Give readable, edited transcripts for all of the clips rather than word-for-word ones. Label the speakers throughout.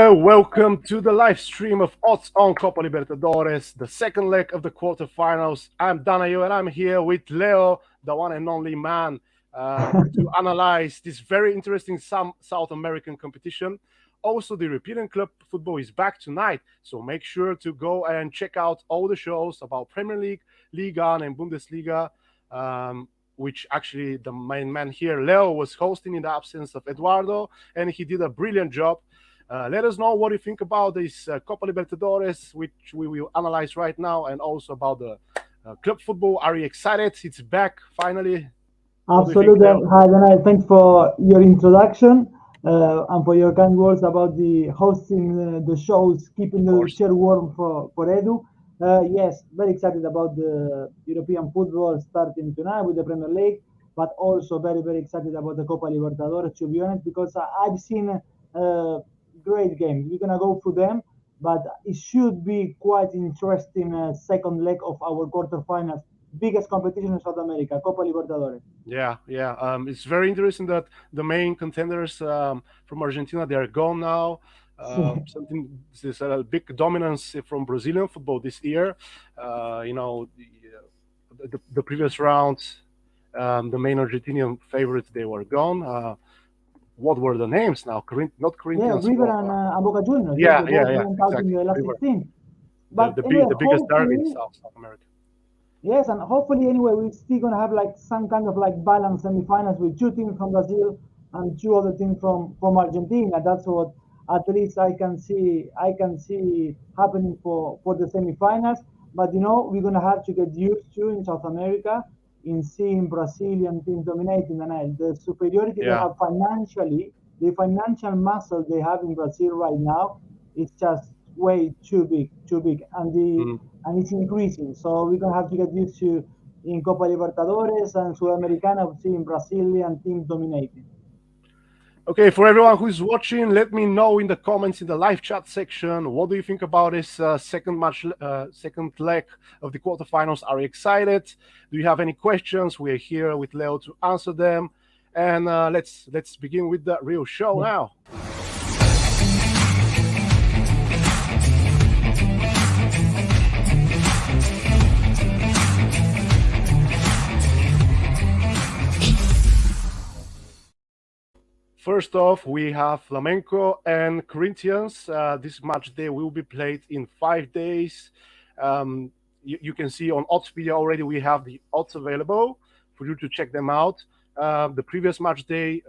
Speaker 1: Hello, welcome to the live stream of Odds on Copa Libertadores, the second leg of the quarterfinals. I'm Danayo and I'm here with Leo, the one and only man, to analyze this very interesting South American competition. Also, the European club football is back tonight, so make sure to go and check out all the shows about Premier League, Liga, and Bundesliga. Which actually the main man here, Leo, was hosting in the absence of Eduardo, and he did a brilliant job. Let us know what you think about this Copa Libertadores, which we will analyze right now, and also about the club football. Are you excited? It's back finally.
Speaker 2: Absolutely. Hi, Daniel. Thanks for your introduction and for your kind words about the hosting the shows, keeping the chair warm for Edu. Yes, very excited about the European football starting tonight with the Premier League, but also very, very excited about the Copa Libertadores, to be honest, because I've seen great games. We're going to go through them, but it should be quite interesting second leg of our quarterfinals. Biggest competition in South America, Copa Libertadores.
Speaker 1: Yeah. It's very interesting that the main contenders from Argentina, they are gone now. There's a big dominance from Brazilian football this year. The previous round, the main Argentinian favorites, they were gone. What were the names now? Not Corinthians.
Speaker 2: Yeah, River and Boca Juniors.
Speaker 1: Yeah, exactly.
Speaker 2: The last 16. But
Speaker 1: the biggest derby in South America.
Speaker 2: Yes, and hopefully anyway we're still gonna have like some kind of like balanced semifinals with two teams from Brazil and two other teams from Argentina. That's what at least I can see happening for the semifinals. But we're gonna have to get used to in South America in seeing Brazilian teams dominating the superiority they have financially, the financial muscle they have in Brazil right now is just way too big, and it's increasing. So we're gonna have to get used to in Copa Libertadores and Sudamericana seeing Brazilian teams dominating.
Speaker 1: Okay, for everyone who's watching, let me know in the comments in the live chat section. What do you think about this second leg of the quarterfinals? Are you excited? Do you have any questions? We're here with Leo to answer them. And let's begin with the real show now. First off, we have Flamengo and Corinthians. This match day will be played in 5 days. You can see on Oddspedia already we have the odds available for you to check them out. The previous match day,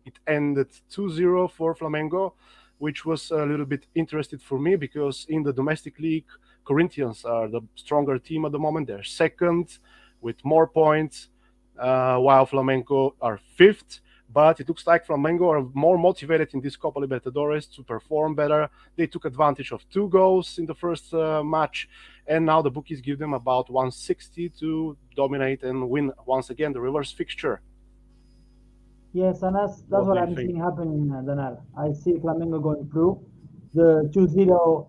Speaker 1: it ended 2-0 for Flamengo, which was a little bit interesting for me because in the domestic league, Corinthians are the stronger team at the moment. They're second with more points, while Flamengo are fifth. But it looks like Flamengo are more motivated in this Copa Libertadores to perform better. They took advantage of 2 goals in the first match, and now the bookies give them about 160 to dominate and win once again the reverse fixture.
Speaker 2: Yes, and that's what I'm seeing happening, Danal. I see Flamengo going through. The 2-0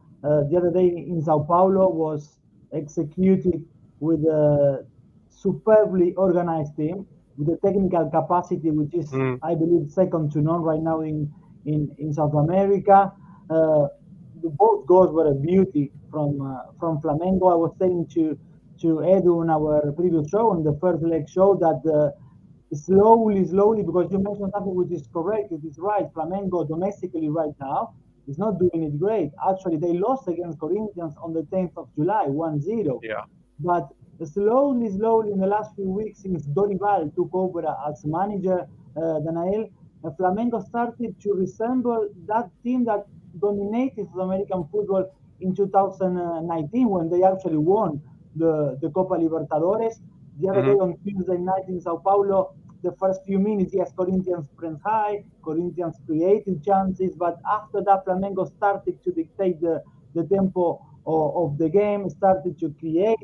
Speaker 2: the other day in Sao Paulo was executed with a superbly organized team, with the technical capacity, which is, I believe, second to none right now in South America. Both goals were a beauty from Flamengo. I was saying to Edu in our previous show, on the first leg show, that slowly, because you mentioned something which is correct, it is right. Flamengo domestically right now is not doing it great. Actually, they lost against Corinthians on the 10th of July, 1-0.
Speaker 1: Yeah.
Speaker 2: But slowly in the last few weeks since Dorival took over as manager, Danael, Flamengo started to resemble that team that dominated South American football in 2019 when they actually won the Copa Libertadores. The other day on Tuesday night in Sao Paulo, the first few minutes, yes, Corinthians pressed high, Corinthians created chances, but after that, Flamengo started to dictate the tempo of the game, started to create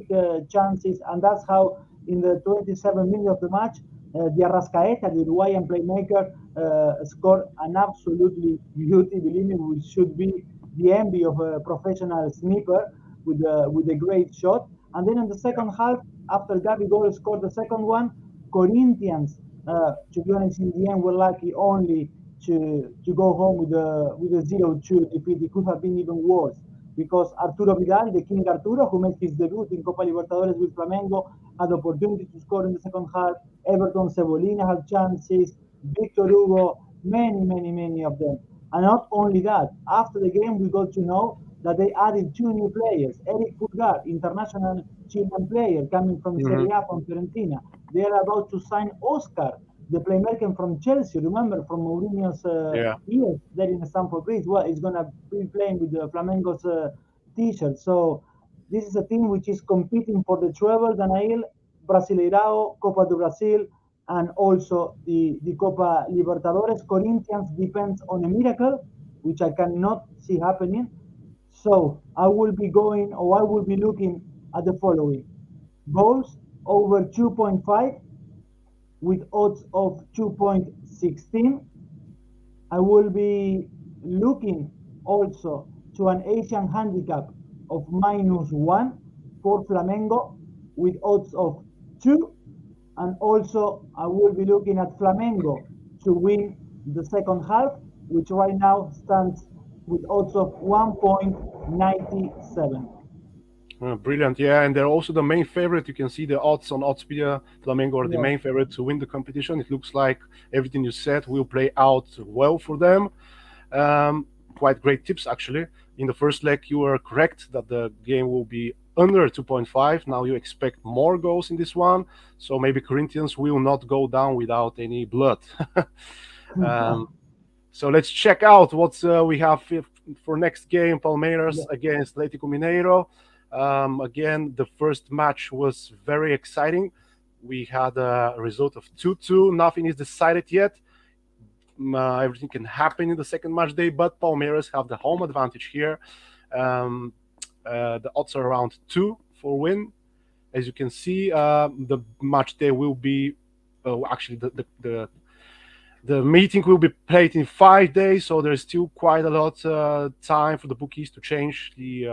Speaker 2: chances, and that's how in the 27 minutes of the match, the Arrascaeta, the Uruguayan playmaker, scored an absolutely beauty, believe me, which should be the envy of a professional sniper with a great shot. And then in the second half, after Gabigol scored the second one, Corinthians, to be honest, in the end, were lucky only to go home with a 0-2 defeat. It could have been even worse because Arturo Vidal, the King Arturo, who made his debut in Copa Libertadores with Flamengo, had the opportunity to score in the second half. Everton Cebolina had chances. Victor Hugo, many of them. And not only that, after the game, we got to know that they added two new players. Eric Pulgar, international Chilean player coming from
Speaker 1: Hmm.
Speaker 2: Serie A from Fiorentina. They are about to sign Oscar, the playmaker from Chelsea. Remember from Mourinho's
Speaker 1: Yeah.
Speaker 2: years there in Stamford Bridge. Well, he's gonna be playing with the Flamengo's t-shirt. So this is a team which is competing for the treble, Danail, Brasileirao, Copa do Brasil, and also the Copa Libertadores. Corinthians depends on a miracle, which I cannot see happening. So I will be going, or I will be looking at the following: goals over 2.5 with odds of 2.16. I will be looking also to an Asian handicap of -1 for Flamengo with odds of 2. And also, I will be looking at Flamengo to win the second half, which right now stands with odds of 1.97.
Speaker 1: Brilliant, yeah, and they're also the main favorite. You can see the odds on Oddspedia. Flamengo are the
Speaker 2: Yes,
Speaker 1: main favorite to win the competition. It looks like everything you said will play out well for them. Um, Quite great tips, actually. In the first leg, you were correct that the game will be under 2.5. Now you expect more goals in this one, so maybe Corinthians will not go down without any blood. um, so let's check out what we have for next game. Palmeiras
Speaker 2: yes,
Speaker 1: against Atletico Mineiro. Again, the first match was very exciting. We had a result of 2-2. Nothing is decided yet. Everything can happen in the second match day, but Palmeiras have the home advantage here. Um, the odds are around 2 for win. As you can see, the match day will be actually the meeting will be played in 5 days, so there's still quite a lot time for the bookies to change the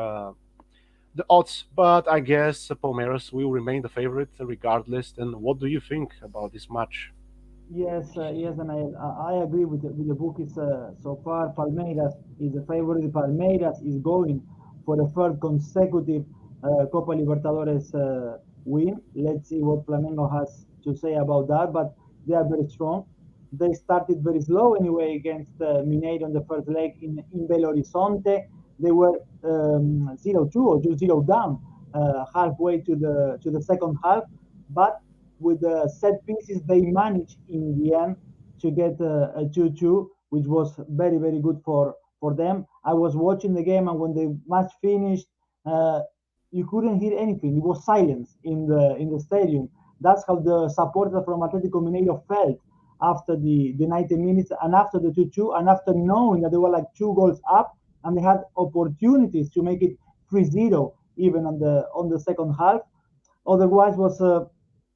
Speaker 1: odds. But I guess Palmeiras will remain the favorite regardless. And what do you think about this match?
Speaker 2: yes, and I agree with the bookies so far. Palmeiras is the favorite. Palmeiras is going for the third consecutive Copa Libertadores win. Let's see what Flamengo has to say about that, but they are very strong. They started very slow anyway against Mineiro in the first leg in Belo Horizonte. They were 0-2 or just 0 down halfway to the second half, but with the set pieces, they managed in the end to get a 2-2, which was very good for them. I was watching the game, and when the match finished, uh, you couldn't hear anything. It was silence in the stadium. That's how the supporters from Atletico Mineiro felt after the 90 minutes and after the 2-2, and after knowing that they were like 2 goals up and they had opportunities to make it 3-0 even on the second half. Otherwise, was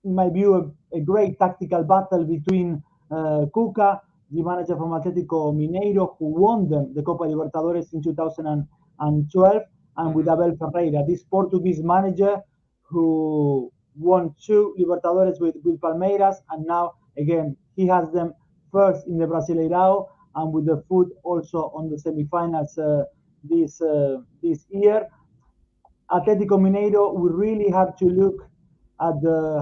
Speaker 2: in my view a great tactical battle between Cuca, the manager from Atletico Mineiro, who won them the Copa Libertadores in 2012, and with
Speaker 1: Mhm.
Speaker 2: Abel Ferreira, this Portuguese manager who won 2 Libertadores with Palmeiras, and now again he has them first in the Brasileirao and with the foot also on the semifinals this year. Atletico Mineiro, we really have to look at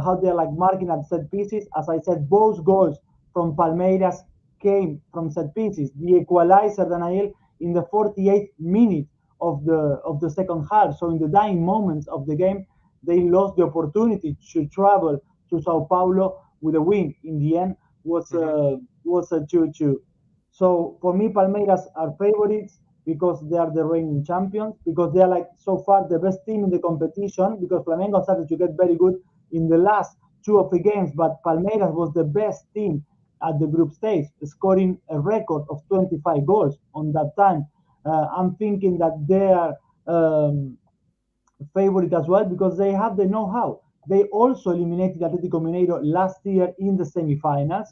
Speaker 2: how they're like marking at set pieces. As I said, both goals from Palmeiras came from set pieces. The equalizer, Daniel, in the 48th minute of the second half. So in the dying moments of the game, they lost the opportunity to travel to Sao Paulo with a win. In the end,
Speaker 1: Mhm.
Speaker 2: was a 2-2. So for me, Palmeiras are favorites because they are the reigning champions, because they are like so far the best team in the competition, because Flamengo started to get very good in the last two of the games, but Palmeiras was the best team at the group stage, scoring a record of 25 goals on that time. I'm thinking that they are favorite as well because they have the know-how. They also eliminated Atletico Mineiro last year in the semifinals,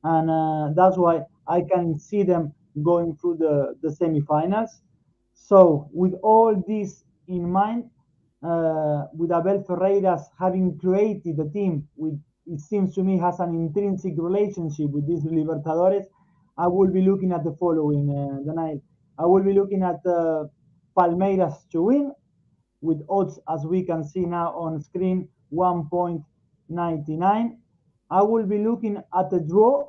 Speaker 2: and that's why I can see them going through the semifinals. So, with all this in mind, with Abel Ferreiras having created the team, with it seems to me has an intrinsic relationship with these Libertadores, I will be looking at the following, Daniel. I will be looking at Palmeiras to win with odds, as we can see now on screen, 1.99. I will be looking at a draw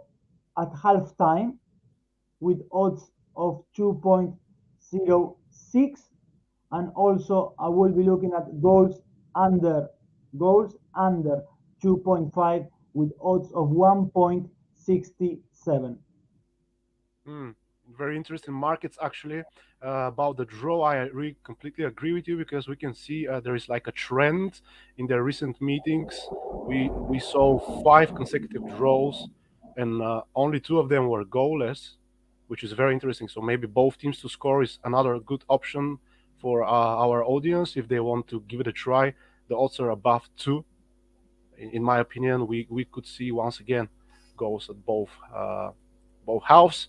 Speaker 2: at halftime with odds of 2.06, and also I will be looking at goals under 2.5 with odds of 1.67.
Speaker 1: Mm, very interesting markets actually. About the draw, I really completely agree with you because we can see there is like a trend in the recent meetings. We saw five consecutive draws, and only two of them were goalless, which is very interesting. So maybe both teams to score is another good option for our audience if they want to give it a try. The odds are above two. In my opinion, we could see once again goals at both halves.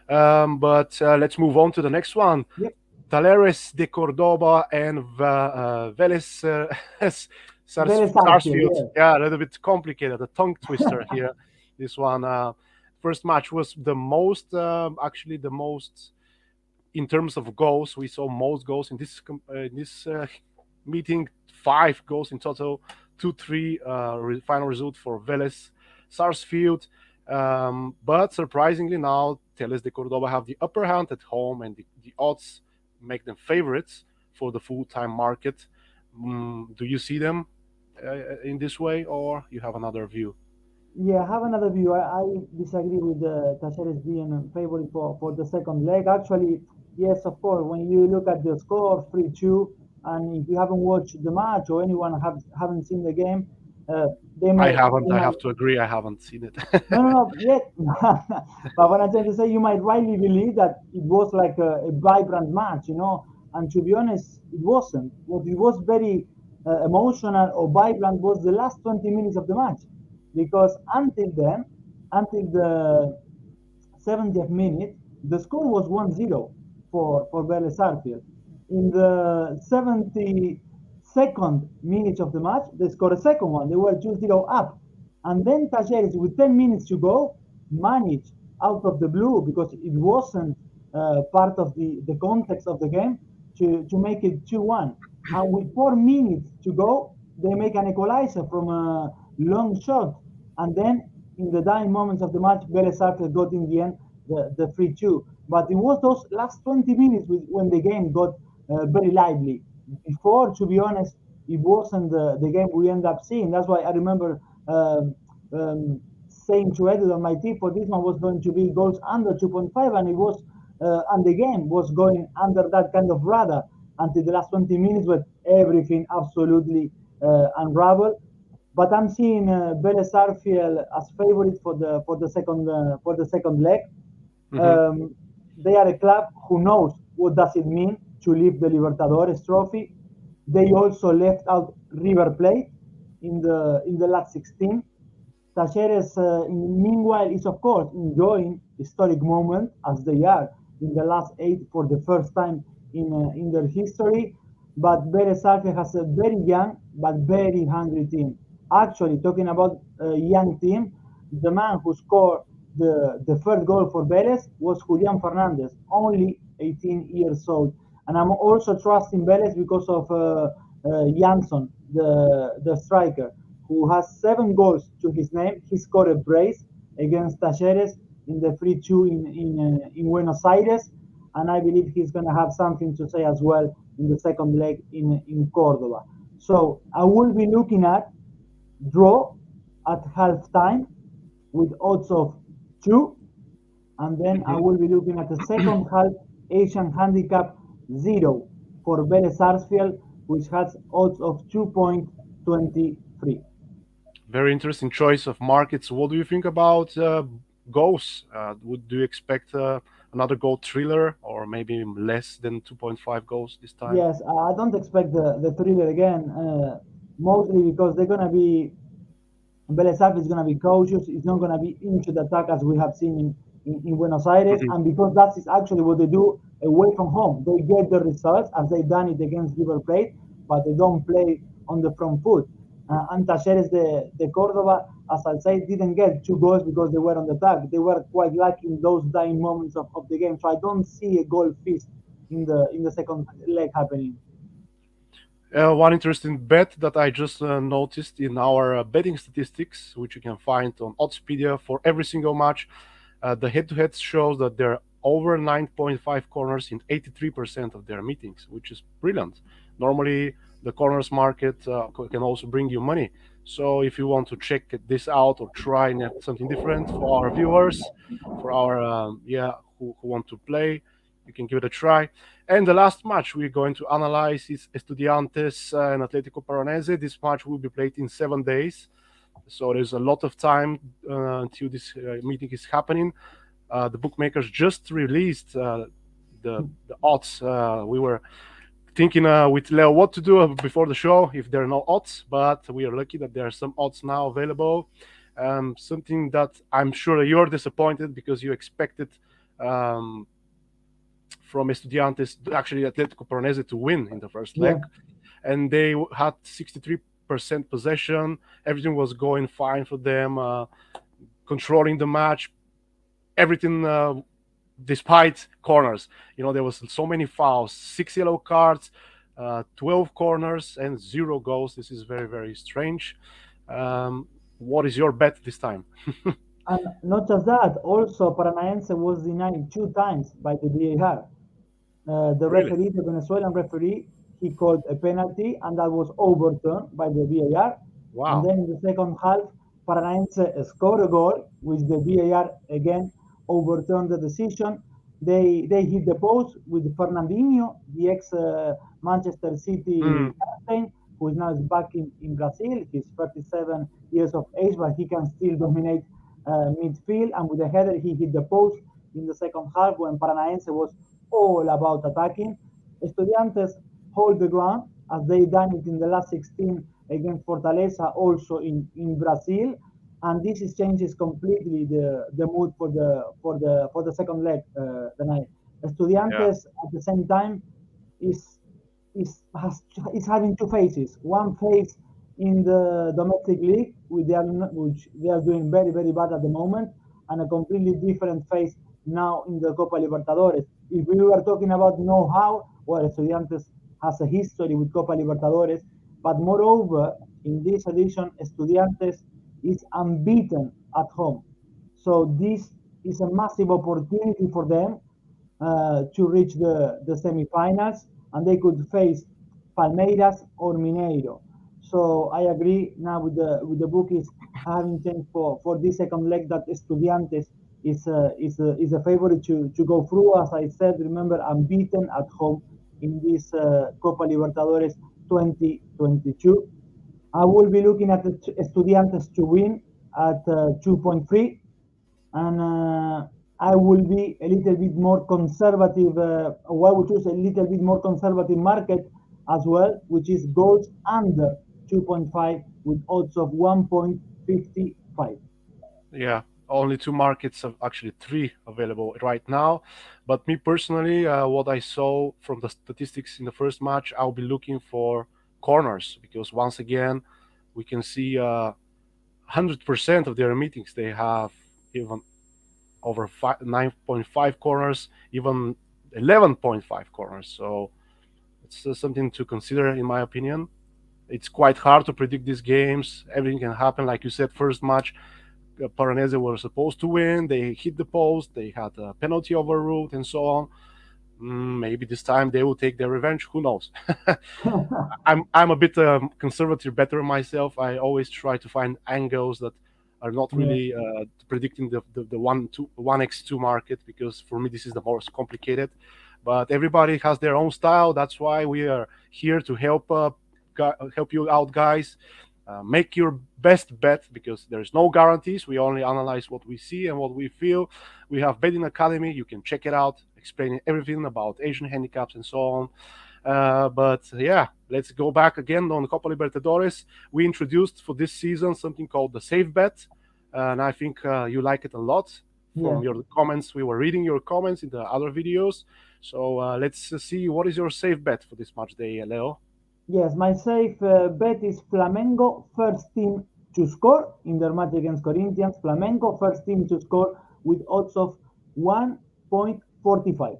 Speaker 1: But let's move on to the next one.
Speaker 2: Yep.
Speaker 1: Talleres de Cordoba and Velez
Speaker 2: Sarsfield,
Speaker 1: Sarsfield.
Speaker 2: yeah.
Speaker 1: Yeah, a little bit complicated, a tongue twister here. This one, first match was the most, actually the most in terms of goals. We saw most goals in this meeting, 5 goals in total, 2-3 final result for Velez Sarsfield. But surprisingly now, Teles de Cordoba have the upper hand at home, and the odds make them favorites for the full-time market. Do you see them in this way, or you have another view?
Speaker 2: Yeah, I have another view. I disagree with Talleres being a favorite for the second leg. Actually, yes, of course, when you look at the score, 3-2, and if you haven't watched the match or anyone haven't seen the game, uh, they
Speaker 1: I
Speaker 2: might,
Speaker 1: haven't.
Speaker 2: they
Speaker 1: I
Speaker 2: might
Speaker 1: have to agree. I haven't seen it.
Speaker 2: no, no, no, yet. But what I'm trying to say, you might rightly believe that it was like a vibrant match, you know. And to be honest, it wasn't. What it was very emotional or vibrant was the last 20 minutes of the match, because until then, until the 70th minute, the score was 1-0 for Velez Sarsfield. In the 72nd minute of the match, they scored a second one. They were 2-0 up. And then Talleres, with 10 minutes to go, managed out of the blue, because it wasn't part of the context of the game, to make it 2-1. And with 4 minutes to go, they make an equalizer from a long shot. And then in the dying moments of the match, Velez Sarsfield got in the end the 3-2. But it was those last 20 minutes when the game got very lively. Before, to be honest, it wasn't the game we end up seeing. That's why I remember saying to Edu that my tip for this one was going to be goals under 2.5, and it was, and the game was going under that kind of radar until the last 20 minutes, but everything absolutely unraveled. But I'm seeing Velez Sarsfield as favorite for the second leg.
Speaker 1: Hmm.
Speaker 2: They are a club who knows what does it mean to lift the Libertadores trophy. They also left out River Plate in the last 16. Talleres, meanwhile, is of course enjoying historic moment, as they are in the last 8 for the first time in their history. But Velez Sarsfield has a very young but very hungry team. Actually, talking about a young team, the man who scored the first goal for Velez was Julian Fernandez, only 18 years old. And I'm also trusting Velez because of Jansson, the striker, who has 7 goals to his name. He scored a brace against Talleres in the 3-2 in Buenos Aires, and I believe he's going to have something to say as well in the second leg in Cordoba. So I will be looking at draw at halftime with odds of 2, and then I
Speaker 1: Hmm.
Speaker 2: will be looking at the second half Asian handicap 0 for Velez Sarsfield, which has odds of 2.23.
Speaker 1: Very interesting choice of markets. What do you think about goals? Do you expect another goal thriller, or maybe less than 2.5 goals this time?
Speaker 2: Yes, I don't expect the thriller again, mostly because they're going to be, Velez is going to be cautious. It's not going to be into the attack as we have seen in Buenos Aires.
Speaker 1: Hmm.
Speaker 2: And because that is actually what they do away from home. They get the results as they done it against River Plate, but they don't play on the front foot. And Talleres de Cordoba, as I say, didn't get two goals because they were on the attack. They were quite lucky in those dying moments of the game. So I don't see a goal feast in the second leg happening.
Speaker 1: One interesting bet that I just noticed in our betting statistics, which you can find on Oddspedia for every single match, the head-to-head shows that there are over 9.5 corners in 83% of their meetings, which is brilliant. Normally, the corners market can also bring you money. So if you want to check this out or try something different for our viewers, for our who want to play, you can give it a try. And the last match we're going to analyze is Estudiantes and Atletico Paranaese. This match will be played in 7 days, so there's a lot of time until this meeting is happening. The bookmakers just released the odds. We were thinking with Leo what to do before the show if there are no odds, but we are lucky that there are some odds now available. Something that I'm sure you're disappointed because you expected um, from Estudiantes, actually Atletico Paranaese, to win in the first
Speaker 2: Yeah,
Speaker 1: leg, and they had 63% possession. Everything was going fine for them, controlling the match, everything despite corners. There was so many fouls, 6 yellow cards, 12 corners, and 0 goals. This is very, very strange. What is your bet this time?
Speaker 2: and not just that, also Paranaense was denied two times by the VAR. The
Speaker 1: Really?
Speaker 2: referee, the Venezuelan referee, he called a penalty, and that was overturned by the VAR. And
Speaker 1: Wow.
Speaker 2: then in the second half, Paranaense scored a goal, which the VAR again overturned the decision. They hit the post with Fernandinho, the ex Manchester
Speaker 1: Mm,
Speaker 2: City captain, who is now back in Brazil. He's 37 years of age, but he can still dominate midfield. And with a header, he hit the post in the second half when Paranaense was all about attacking. Estudiantes hold the ground as they done it in the last 16 against Fortaleza, also in Brazil. And this is changes completely the mood for the second leg the night.
Speaker 1: yeah.
Speaker 2: Estudiantes at the same time is is having two phases. One phase in the domestic league, which they are doing very very bad at the moment, and a completely different phase now in the Copa Libertadores. If we were talking about know-how, well, Estudiantes has a history with Copa Libertadores, but moreover, in this edition, Estudiantes is unbeaten at home. So this is a massive opportunity for them to reach the semifinals, and they could face Palmeiras or Mineiro. So I agree now with the bookies having changed for this second leg that Estudiantes is a favorite to go through. As I said, remember unbeaten at home in this Copa Libertadores 2022. I will be looking at the Estudiantes to win at 2.3, and I will be a little bit more conservative. Or I will choose a little bit more conservative market as well, which is goals under 2.5 with odds of 1.55.
Speaker 1: Yeah, only two markets, actually three available right now. But me personally, what I saw from the statistics in the first match, I'll be looking for corners because once again, we can see 100% of their meetings they have even over 9.5 corners, even 11.5 corners. So it's something to consider, in my opinion. It's quite hard to predict these games. Everything can happen. Like you said, first match, Paranese were supposed to win. They hit the post. They had a penalty overruled, and so on. Maybe this time they will take their revenge. Who knows? I'm a bit conservative, better myself. I always try to find angles that are not
Speaker 2: Yeah.
Speaker 1: really predicting the 1x2 market because for me this is the most complicated. But everybody has their own style. That's why we are here to help you out, guys. Make your best bet because there's no guarantees. We only analyze what we see and what we feel. We have Betting Academy. You can check it out, explaining everything about Asian handicaps and so on. But yeah, let's go back again on Copa Libertadores. We introduced for this season something called the safe bet, and I think you like it a lot
Speaker 2: Yeah.
Speaker 1: from your comments. We were reading your comments in the other videos. So let's see what is your safe bet for this match day, Leo.
Speaker 2: Yes, my safe bet is Flamengo first team to score in their match against Corinthians. Flamengo first team to score with odds of 1.45.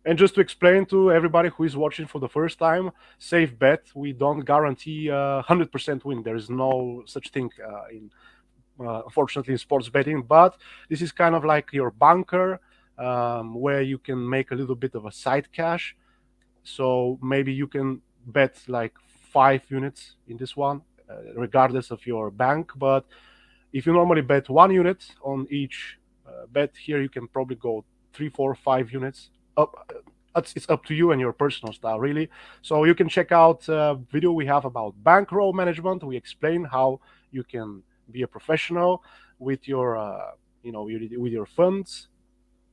Speaker 1: And just to explain to everybody who is watching for the first time, safe bet, we don't guarantee 100% win. There is no such thing unfortunately in sports betting, but this is kind of like your bunker, where you can make a little bit of a side cash. So maybe you can bet like 5 units in this one, regardless of your bank. But if you normally bet 1 unit on each bet, here you can probably go 3, 4, 5 units up. It's up to you and your personal style, really. So you can check out a video we have about bankroll management. We explain how you can be a professional with your, with your funds.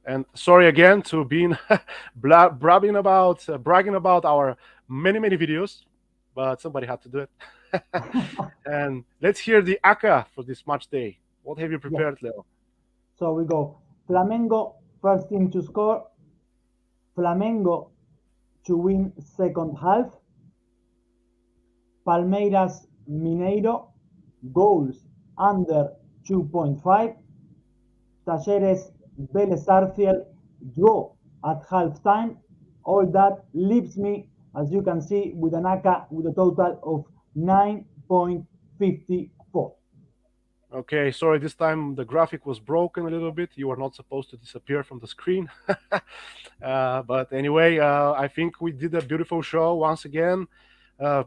Speaker 1: And sorry again to being bragging about our many videos, but somebody had to do it. And let's hear the ACCA for this match day. What have you
Speaker 2: Yes.
Speaker 1: prepared, Leo?
Speaker 2: So we go Flamengo first team to score, Flamengo to win second half, Palmeiras Mineiro goals under 2.5, Talleres Velez draw at halftime. All that leaves me, as you can see, with an ACCA with a total of 9.54.
Speaker 1: Okay, sorry, this time the graphic was broken a little bit. You are not supposed to disappear from the screen. But anyway, I think we did a beautiful show once again.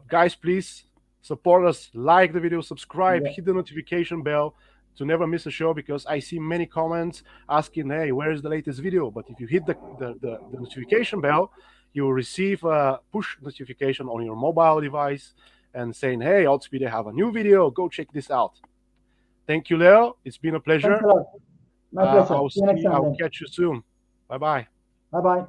Speaker 1: Guys, please support us, like the video, subscribe,
Speaker 2: Yeah.
Speaker 1: hit the notification bell to never miss a show, because I see many comments asking, hey, where is the latest video? But if you hit the notification bell, you will receive a push notification on your mobile device and saying, hey, Oddspedia have a new video. Go check this out. Thank you, Leo. It's been a
Speaker 2: Thanks a
Speaker 1: pleasure.
Speaker 2: lot. My pleasure.
Speaker 1: I'll
Speaker 2: See you next
Speaker 1: see.
Speaker 2: time
Speaker 1: I'll
Speaker 2: then.
Speaker 1: catch you soon. Bye bye.
Speaker 2: Bye bye.